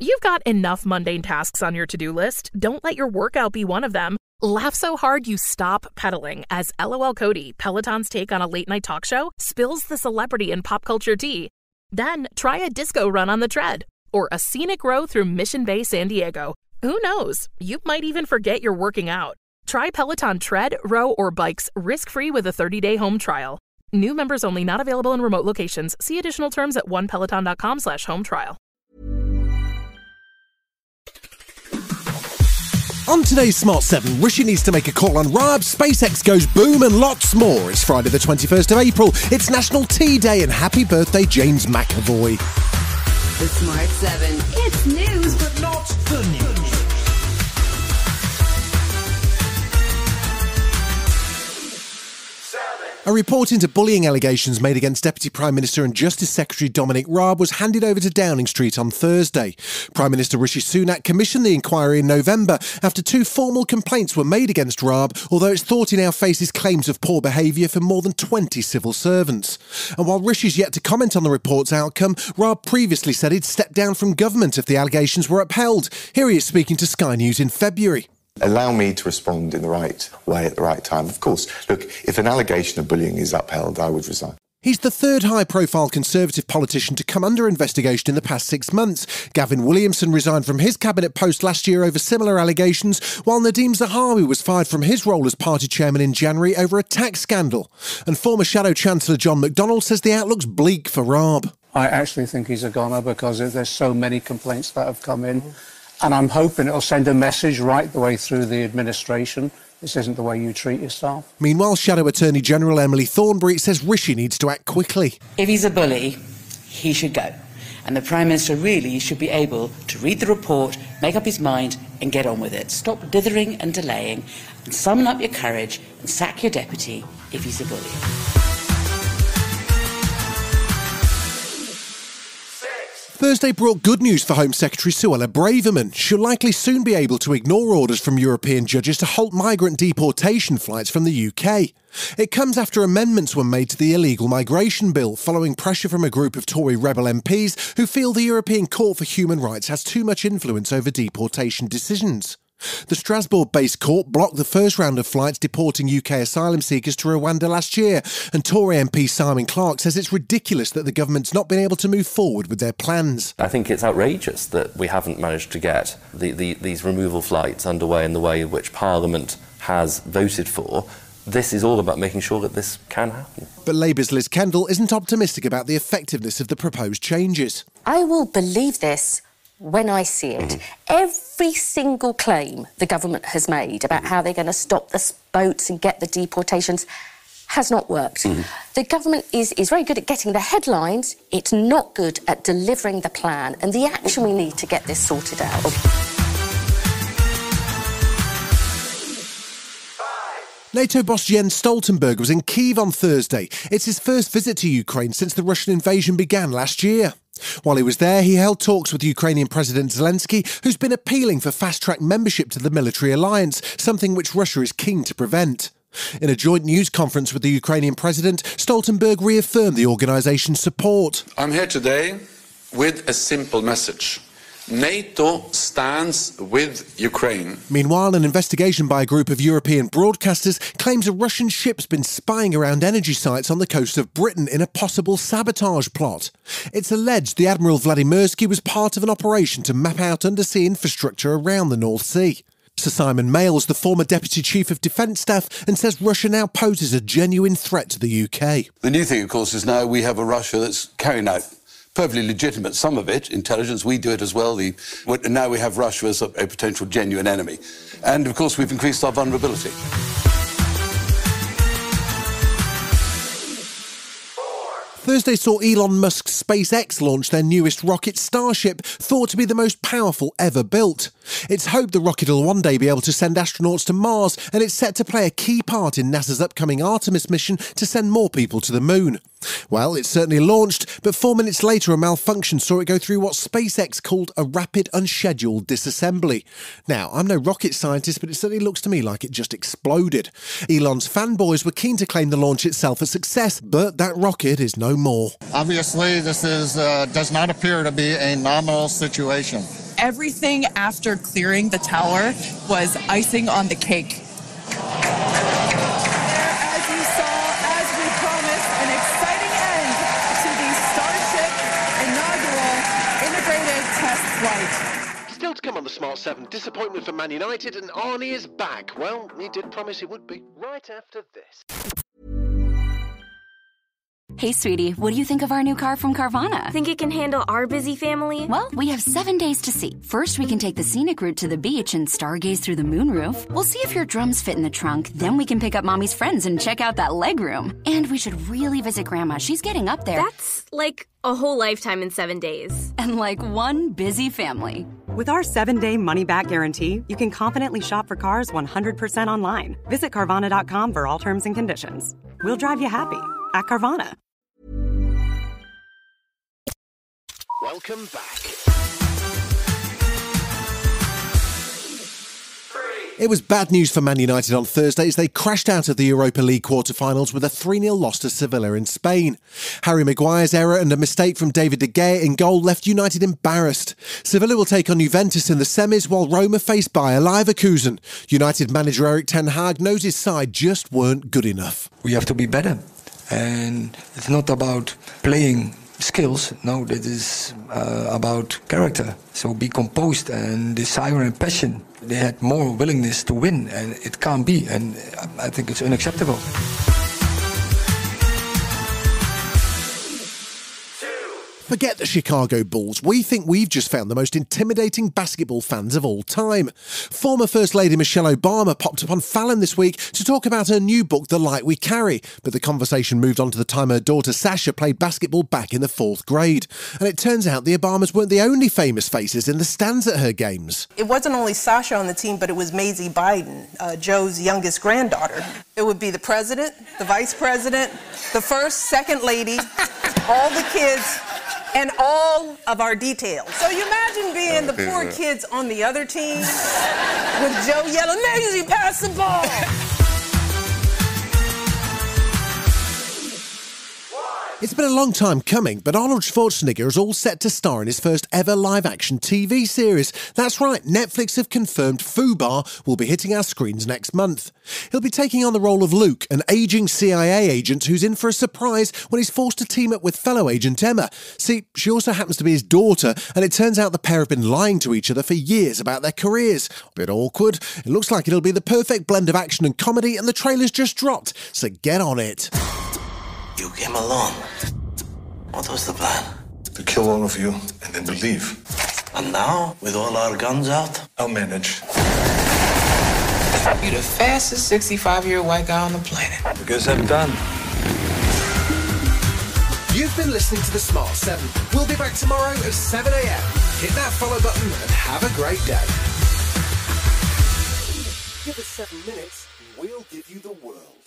You've got enough mundane tasks on your to-do list. Don't let your workout be one of them. Laugh so hard you stop pedaling as LOL Cody, Peloton's take on a late-night talk show, spills the celebrity in pop culture tea. Then try a disco run on the tread or a scenic row through Mission Bay, San Diego. Who knows? You might even forget you're working out. Try Peloton tread, row, or bikes risk-free with a 30-day home trial. New members only, not available in remote locations. See additional terms at onepeloton.com/home trial. On today's Smart 7, Rishi needs to make a call on Raab, SpaceX goes boom, and lots more. It's Friday the 21st of April. It's National Tea Day, and happy birthday, James McAvoy. The Smart 7. It's news, but not the news. A report into bullying allegations made against Deputy Prime Minister and Justice Secretary Dominic Raab was handed over to Downing Street on Thursday. Prime Minister Rishi Sunak commissioned the inquiry in November after 2 formal complaints were made against Raab, although it's thought he now faces claims of poor behaviour for more than 20 civil servants. And while Rishi's yet to comment on the report's outcome, Raab previously said he'd step down from government if the allegations were upheld. Here he is speaking to Sky News in February. Allow me to respond in the right way at the right time. Of course, look, if an allegation of bullying is upheld, I would resign. He's the third high-profile Conservative politician to come under investigation in the past 6 months. Gavin Williamson resigned from his cabinet post last year over similar allegations, while Nadeem Zahawi was fired from his role as party chairman in January over a tax scandal. And former Shadow Chancellor John McDonnell says the outlook's bleak for Raab. I actually think he's a goner because there's so many complaints that have come in. And I'm hoping it'll send a message right the way through the administration. This isn't the way you treat yourself. Meanwhile, Shadow Attorney General Emily Thornberry says Rishi needs to act quickly. If he's a bully, he should go. And the Prime Minister really should be able to read the report, make up his mind and get on with it. Stop dithering and delaying and summon up your courage and sack your deputy if he's a bully. Thursday brought good news for Home Secretary Suella Braverman. She'll likely soon be able to ignore orders from European judges to halt migrant deportation flights from the UK. It comes after amendments were made to the illegal migration bill, following pressure from a group of Tory rebel MPs who feel the European Court for Human Rights has too much influence over deportation decisions. The Strasbourg-based court blocked the first round of flights deporting UK asylum seekers to Rwanda last year, and Tory MP Simon Clarke says it's ridiculous that the government's not been able to move forward with their plans. I think it's outrageous that we haven't managed to get these removal flights underway in the way in which Parliament has voted for. This is all about making sure that this can happen. But Labour's Liz Kendall isn't optimistic about the effectiveness of the proposed changes. I will believe this when I see it. Every single claim the government has made about how they're going to stop the boats and get the deportations has not worked. The government is very good at getting the headlines. It's not good at delivering the plan and the action we need to get this sorted out. NATO boss Jens Stoltenberg was in Kyiv on Thursday. It's his first visit to Ukraine since the Russian invasion began last year. While he was there, he held talks with Ukrainian President Zelensky, who's been appealing for fast-track membership to the military alliance, something which Russia is keen to prevent. In a joint news conference with the Ukrainian president, Stoltenberg reaffirmed the organisation's support. I'm here today with a simple message. NATO stands with Ukraine. Meanwhile, an investigation by a group of European broadcasters claims a Russian ship's been spying around energy sites on the coast of Britain in a possible sabotage plot. It's alleged the Admiral Vladimirsky was part of an operation to map out undersea infrastructure around the North Sea. Sir Simon Mails, the former Deputy Chief of Defence Staff, and says Russia now poses a genuine threat to the UK. The new thing, of course, is now we have a Russia that's carrying out perfectly legitimate, some of it, intelligence, we do it as well. Now we have Russia as a potential genuine enemy. And, of course, we've increased our vulnerability. Thursday saw Elon Musk's SpaceX launch their newest rocket, Starship, thought to be the most powerful ever built. It's hoped the rocket will one day be able to send astronauts to Mars, and it's set to play a key part in NASA's upcoming Artemis mission to send more people to the moon. Well, it certainly launched, but 4 minutes later a malfunction saw it go through what SpaceX called a rapid unscheduled disassembly. Now, I'm no rocket scientist, but it certainly looks to me like it just exploded. Elon's fanboys were keen to claim the launch itself a success, but that rocket is no more. Obviously, this does not appear to be a nominal situation. everything after clearing the tower was icing on the cake. As you saw, as we promised, an exciting end to the Starship inaugural integrated test flight. Still to come on the Smart 7, disappointment for Man United, and Arnie is back. Well, he did promise he would be, right after this. Hey, sweetie, what do you think of our new car from Carvana? Think it can handle our busy family? Well, we have 7 days to see. First, we can take the scenic route to the beach and stargaze through the moonroof. We'll see if your drums fit in the trunk. Then we can pick up Mommy's friends and check out that legroom. And we should really visit Grandma. She's getting up there. That's like a whole lifetime in 7 days. And like one busy family. With our 7-day money-back guarantee, you can confidently shop for cars 100% online. Visit Carvana.com for all terms and conditions. We'll drive you happy at Carvana. Welcome back. It was bad news for Man United on Thursday as they crashed out of the Europa League quarter-finals with a 3-0 loss to Sevilla in Spain. Harry Maguire's error and a mistake from David De Gea in goal left United embarrassed. Sevilla will take on Juventus in the semis while Roma face Bayer Leverkusen. United manager Erik ten Hag knows his side just weren't good enough. We have to be better, and it's not about playing skills. No, that is about character. So be composed and desire and passion. They had more willingness to win, and it can't be, and I think it's unacceptable. Forget the Chicago Bulls. We think we've just found the most intimidating basketball fans of all time. Former First Lady Michelle Obama popped up on Fallon this week to talk about her new book, The Light We Carry, but the conversation moved on to the time her daughter Sasha played basketball back in the 4th grade. And it turns out the Obamas weren't the only famous faces in the stands at her games. It wasn't only Sasha on the team, but it was Maisie Biden, Joe's youngest granddaughter. It would be the president, the vice president, the first, second lady, all the kids, and all of our details. So you imagine being the poor kids on the other team with Joe yelling, Maisie, pass the ball. It's been a long time coming, but Arnold Schwarzenegger is all set to star in his first ever live-action TV series. That's right, Netflix have confirmed Fubar will be hitting our screens next month. He'll be taking on the role of Luke, an ageing CIA agent who's in for a surprise when he's forced to team up with fellow agent Emma. See, she also happens to be his daughter, and it turns out the pair have been lying to each other for years about their careers. A bit awkward. It looks like it'll be the perfect blend of action and comedy, and the trailer's just dropped, so get on it. You came alone. What was the plan? To kill all of you and then to leave. And now, with all our guns out? I'll manage. You're the fastest 65-year-old white guy on the planet. I guess I'm done. You've been listening to The Smart 7. We'll be back tomorrow at 7 a.m. Hit that follow button and have a great day. Give us 7 minutes and we'll give you the world.